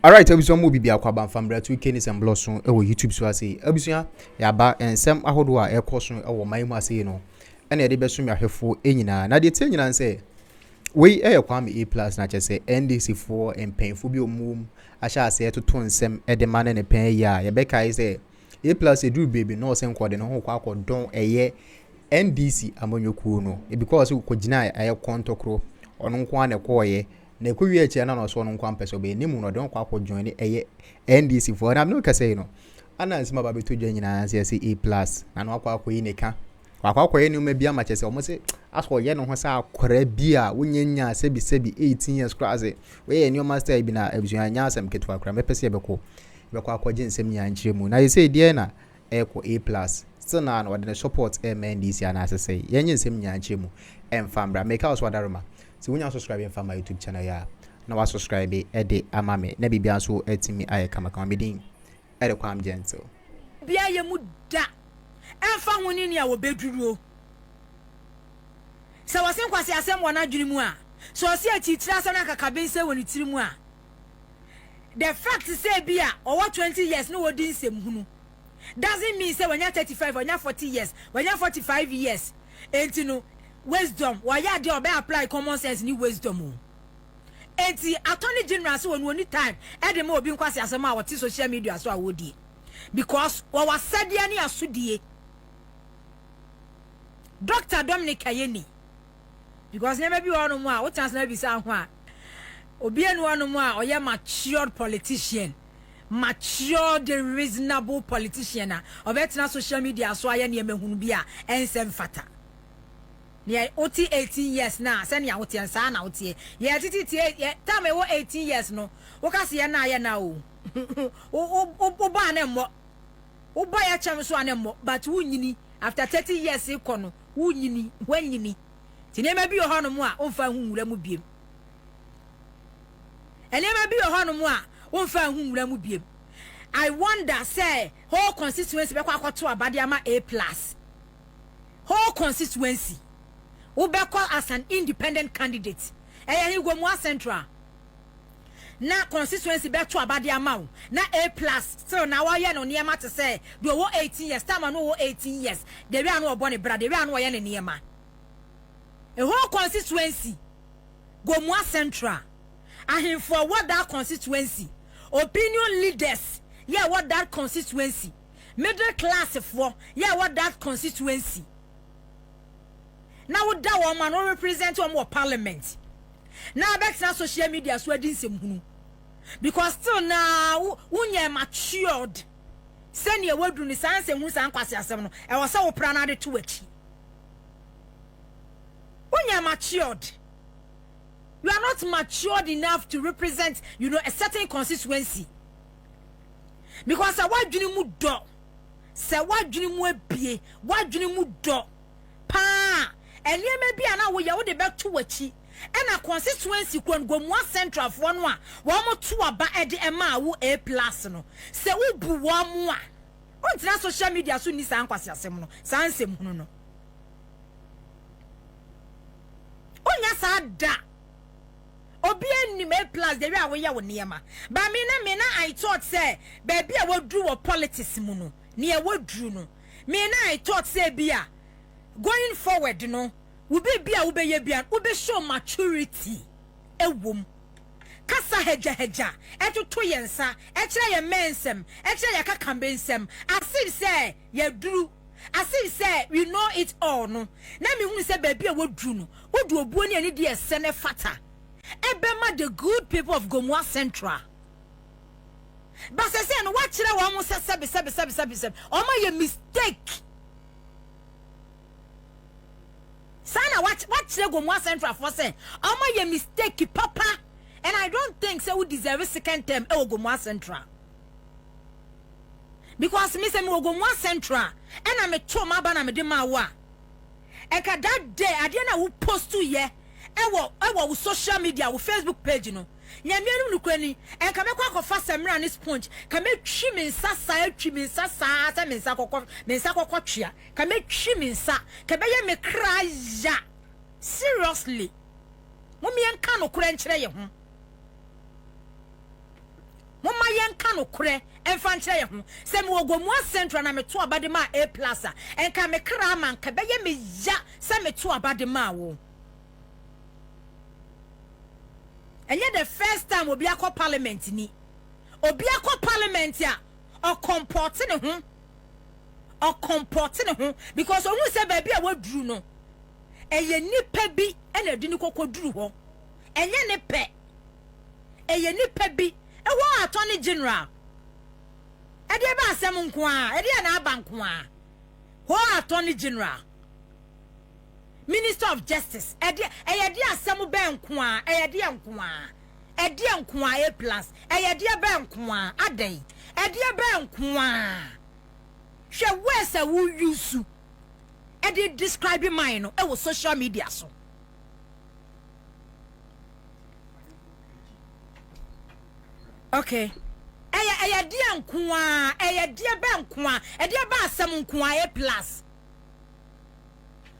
Alright, ebusuan mo bibia kwa ban famra to kenis and blossom e wo YouTube so ase. Ebusuan ya ba ensem ahodo a ekoso e wo man mu ase no. Ena ye de beso mi ahwefo enyina. Na de tie nyina nse we e kwa me A+ na chese NDC for empenfo bi omum ahya ase etoto nsem e de mane ne pen ya ye be kai se A+ edu baby no se nkode no ho kwa akodon eye NDC amonyoku no e because ko gina aye kontokro ono nko ane koye na ekwi eche na no so no nkwa mpeso be ni mu no don kwa join eye NDC for na no ka say no ana nsima ba beto dwa nyina se A+ na no akwa yi neka akwa yi ni ma bia ma chese o mo se aso ye no ho sa akora bia wonyanya sebi 18 years class we ye new master bi na ebusuan nya asem keto akora mepese beko akwaje nsem nya nchire mu na ye say die na eko A+ still na no de support NDC ana asese ye nye nsem nya nchire mu emfambra make us wadaroma si wonya subscribe for my YouTube channel ya na wa subscribe de amame na bibia so etimi aye kama medin ede kwam gentle bia ye mu da emfa honi ne a wo beduru se wasen kwase asem wona adwiri mu a so se atitira asem na kaka bense woni tiri mu a the fact say bia over 20 years no wodi nsem hunu doesn't mean say when you 35 when you 40 years when you 45 years enti no wisdom why ya dey obey apply common sense ni wisdom enti attorney general so when any time e dey ma obi nkwase asem a wote social media so awodi because what was said ya ni asudie Dr. Dominic Ayeni because never be one more what chance na be say ho a obi enu one more oye matured politician matured reasonable politician a obetina social media so aye ne emehunu bi a ensem fata ne oti 18 years na se ne a wote ansa na wote ye titi time wo 18 years no wo ka se ye na aye na o o ba na mo wo ba ya chem so na mo but wo nyini after 30 years iko no wo nyini wanyini ti ne ma bi ho no mo a o fa hu nwura mu biem ene ma bi ho no mo a o fa hu nwura mu biem I wonder say whole constituency be kwa kwato abade ama A+ whole constituency wo be call as an independent candidate eya Igwomua Central na constituency be to abade ama wo na A+ still na wo ye no niema te say do wo 18 years time no wo 18 years de wi anu obo ne bra de wi anu wo ye ne niema a whole constituency Igwomua Central and for what that constituency opinion leaders yeah what that constituency middle class for yeah what that constituency now what that woman no represent one parliament now back to social media so didn't say because still now unye matured send your word ni sanse hu san kwase asem no e wo se wo pra na de to achi unye matured. You are not matured enough to represent, a certain constituency. Because what do you do? Say what do you be? What do you do? Pa, and you may be an hour you would back to a chi. And a constituency can go more central for one more two about the Emma who A+ no. Say we bu one more. On social media soon is Anquasia Semono, Sansem no. Oh, yes, I da. Obi ani me plus the way we ya woniema ba me na I thought say baby a wodru wo politics mu no ne e wodru no me na I thought say bia going forward no wo be bia wo be ye bia wo be show maturity ewom kasa heja etoto yensa e kire ye mensem e kire ye kakambe nsem asin say ye dru asin say we know it all no na me hu say baby a wodru no wodu obuo ne ani de esene fata Ebema the good people of Igwomua Central. But I say no watch that one almost sebi. Oh my mistake. Sana watch the Igwomua Central for say. Oh my mistake, papa. And I don't think so we deserve a second term Igwomua Central. Because me say Igwomua Central and I'm a choma bana me de mawa. Eka that day I didn't know who post to ye. Ewo social media wo Facebook page no nyamianu nukwani en ka me kwa fa samra ni sponge ka me twi me nsa sa sa me nsa kokko twia ka me twi me nsa ka be ye me kraya seriously mo me enka no kura nkyere ye ho no kure emfa nkyere ye ho se me ogomua central na me to abade ma A+ enka me kra man ka beye me ya se me to abade ma wo enye the first time obi akọ parliament ni obi akọ parliament a o comport ne ho because onu se ba bi a waduru no eye nipa bi ena di ni kokoduru ho enye ne pe eye nipa bi ewo attorney general ede ba asem nko a ede na aba nko a ho attorney general minister of justice ede de asem be nko a eye de nko a ede nko a A+ eye de be nko a adan ede be nko a hwe wese wo use ede describe mine no e wo social media so okay eye dia nko a eye dia be nko a ede ba asem nko a A+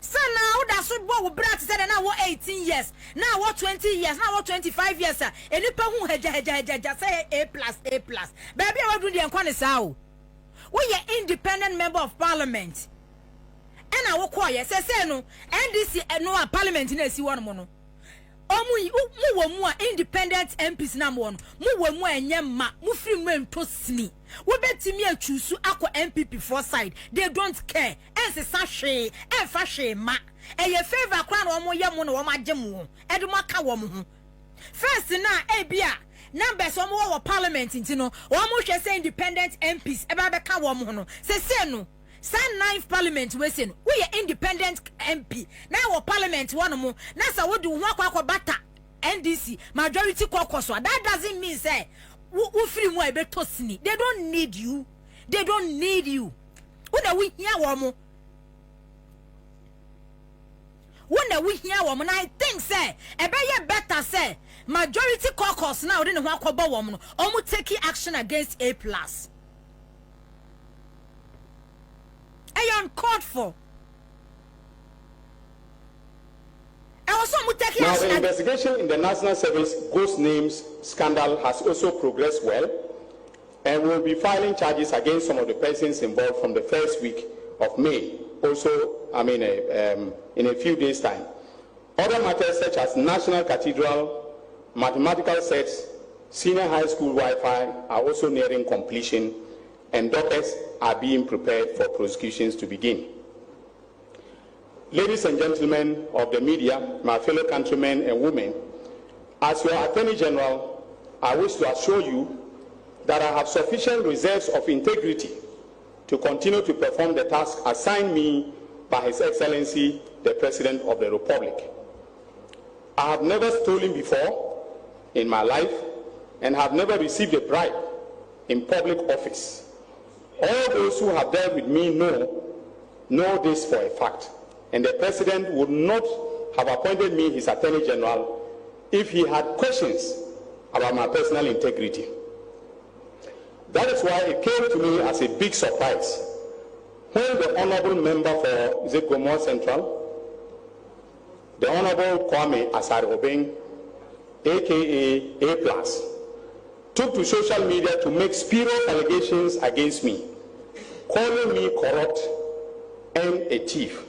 so now that should bo brat said na wo 18 years now wo 20 years now wo 25 years enipa hu haja say A+. Baby I do the nkwane sa o we ye independent member of parliament and I wo call ye say no NDC no parliament na si won mo no mu independent MPs na mo no mu wo mu enye ma mu free mu entosini we betimi achusu akọ MPP for side they don't care ense sa hwe enfa hwe ma eye favor kwa na omo ye mo na omo agye mo edu maka wo mo ho first na bia numbers omo wo parliament ntino omo hwe say independent MPs eba be ka wo mo no se no San 9th parliament we say no we independent MP na wo parliament one mo na sa wo do ho akwa bata NDC majority caucus that doesn't mean say wo free mo e beto sini they don't need you una we hear wo mo na I think say e be ye better say majority caucus now they no ho akwa wo mo no omo take action against A+. Uncalled for. Now, the investigation in the National Service Ghost Names scandal has also progressed well, and we'll be filing charges against some of the persons involved from the first week of May. Also, in a few days' time. Other matters such as National Cathedral, mathematical sets, senior high school Wi-Fi are also nearing completion, and dockets are being prepared for prosecutions to begin. Ladies and gentlemen of the media, my fellow countrymen and women, as your Attorney General, I wish to assure you that I have sufficient reserves of integrity to continue to perform the task assigned me by His Excellency, the President of the Republic. I have never stolen before in my life and have never received a bribe in public office. All those who have dealt with me know this for a fact, and the President would not have appointed me his Attorney General if he had questions about my personal integrity. That is why it came to me as a big surprise when the Honorable Member for NDC Central, the Honorable Kwame Asare-Obeng, aka A+, took to social media to make spurious allegations against me, calling me corrupt and a thief.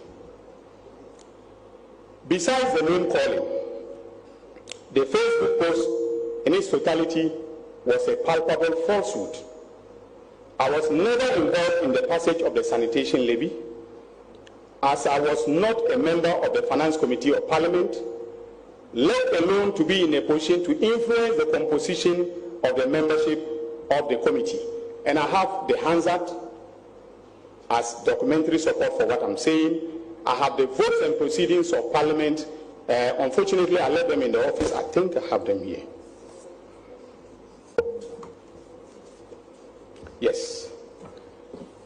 Besides the name calling, the Facebook post in its totality was a palpable falsehood. I was never involved in the passage of the sanitation levy, as I was not a member of the Finance Committee of Parliament, let alone to be in a position to influence the composition of the membership of the committee. And I have the Hansard as documentary support for what I'm saying. I have the votes and proceedings of Parliament. Unfortunately, I left them in the office. I think I have them here. Yes.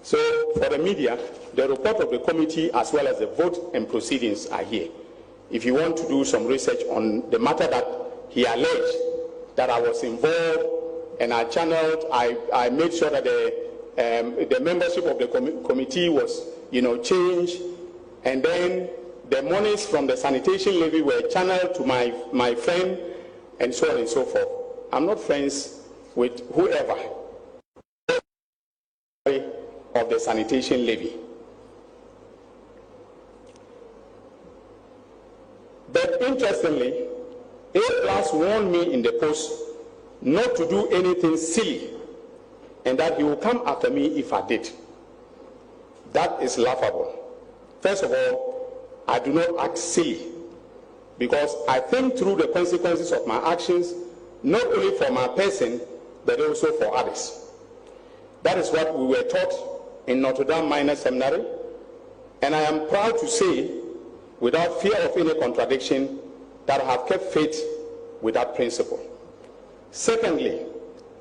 So for the media, the report of the committee as well as the vote and proceedings are here. If you want to do some research on the matter that he alleged that I was involved and I channeled, I made sure that the membership of the committee was, changed, and then the monies from the sanitation levy were channeled to my friend, and so on and so forth. I'm not friends with whoever of the sanitation levy. But interestingly, A+ warned me in the post not to do anything silly and that he will come after me if I did. That is laughable. First of all, I do not act silly because I think through the consequences of my actions, not only for my person, but also for others. That is what we were taught in Notre Dame Minor Seminary, and I am proud to say, without fear of any contradiction, that I have kept faith with that principle. Secondly,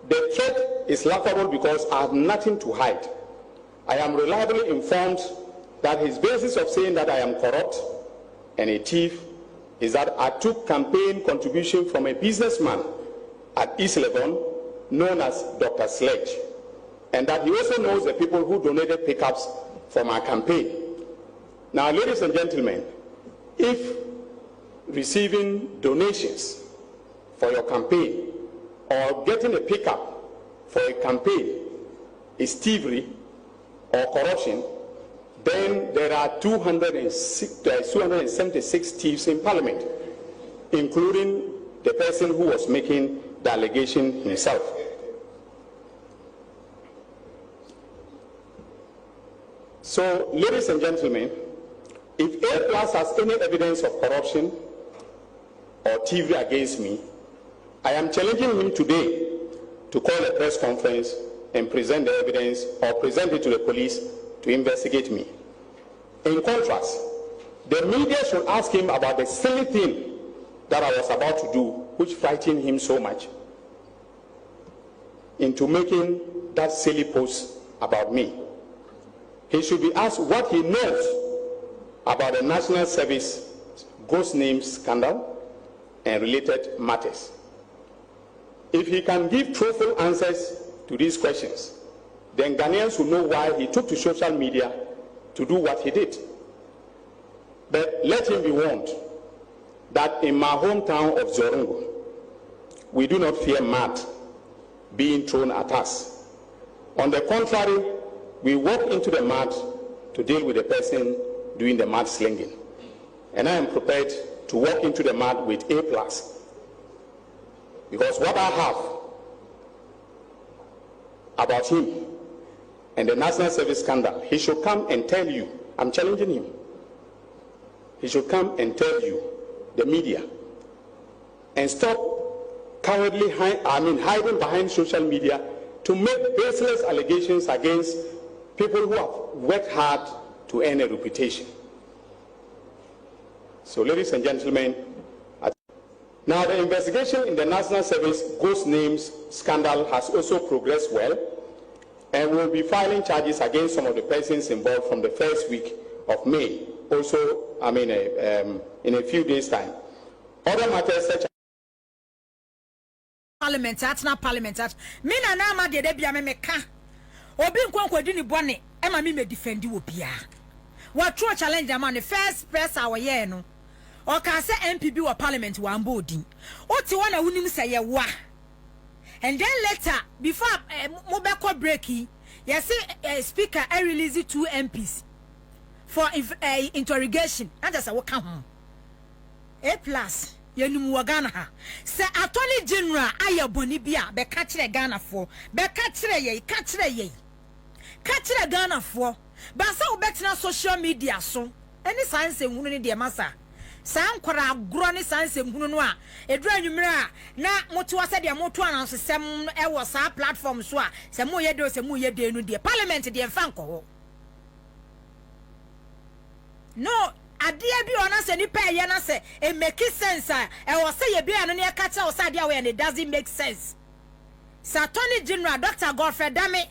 the threat is laughable because I have nothing to hide. I am reliably informed that his basis of saying that I am corrupt and a thief is that I took campaign contribution from a businessman at East Lebanon known as Dr. Sledge, and that he also knows the people who donated pickups for my campaign. Now, ladies and gentlemen, if receiving donations for your campaign or getting a pickup for a campaign is thievery or corruption, then there are 276 thieves in Parliament, including the person who was making the allegation himself. So, ladies and gentlemen, if A+ has any evidence of corruption or thievery against me, I am challenging him today to call a press conference and present the evidence or present it to the police to investigate me. In contrast, the media should ask him about the silly thing that I was about to do, which frightened him so much into making that silly post about me. He should be asked what he knows about the National Service ghost name scandal and related matters. If he can give truthful answers to these questions, then Ghanaians will know why he took to social media to do what he did. But let him be warned that in my hometown of Zorongo, we do not fear mud being thrown at us. On the contrary, we walk into the mud to deal with the person doing the mud slinging. And I am prepared to walk into the mud with A+. Because what I have about him and the National Service scandal, he should come and tell you. I'm challenging him. He should come and tell you, the media, and stop cowardly hiding behind social media to make baseless allegations against people who have worked hard to earn a reputation. So, ladies and gentlemen, now the investigation in the National Service ghost names scandal has also progressed well, and we'll be filing charges against some of the persons involved from the first week of May, also, in a few days' time. Other matters such as Parliament, me na na ma de bia me ka obi nkonkwadi ni bone e ma me defend wo bia wa true challenge am the first press our year no o ka say MPB wa Parliament wa ambodi o ti wona wunim say ye wa, and then later before mo be ko break yes speaker I release 2 MPs for interrogation and just what come A+ yenum wa Ghana ha se attorney general aye boni bia be ka kire Ghana for be ka kire Ghana for ba sa wo betina social media so any science ehunu ne de masa san kwara agro ne science ehunu no a edura nwumre a na moto wase de moto ananso sem e wo sa platform so a se mo ye de no de Parliament de fa nko no adia bi ona se ni pa ye na se e make sense e wo se ye bia no ne ka cha wo sa dia we and it doesn't make sense. Attorney General Dr. Godfrey Dame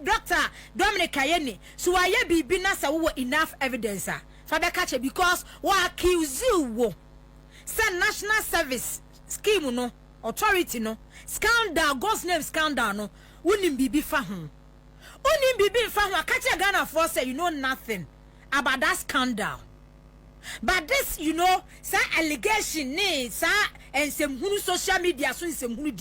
Dr. Dominic Kayeni so why ye bibi na se wo enough evidence fa be catch because wa accuse you wo se National Service scheme no authority no scandal ghost name scandal no unim bibi fa ho catch Ghana for say you know nothing about that scandal. But this, say allegation, say and some social media, so some who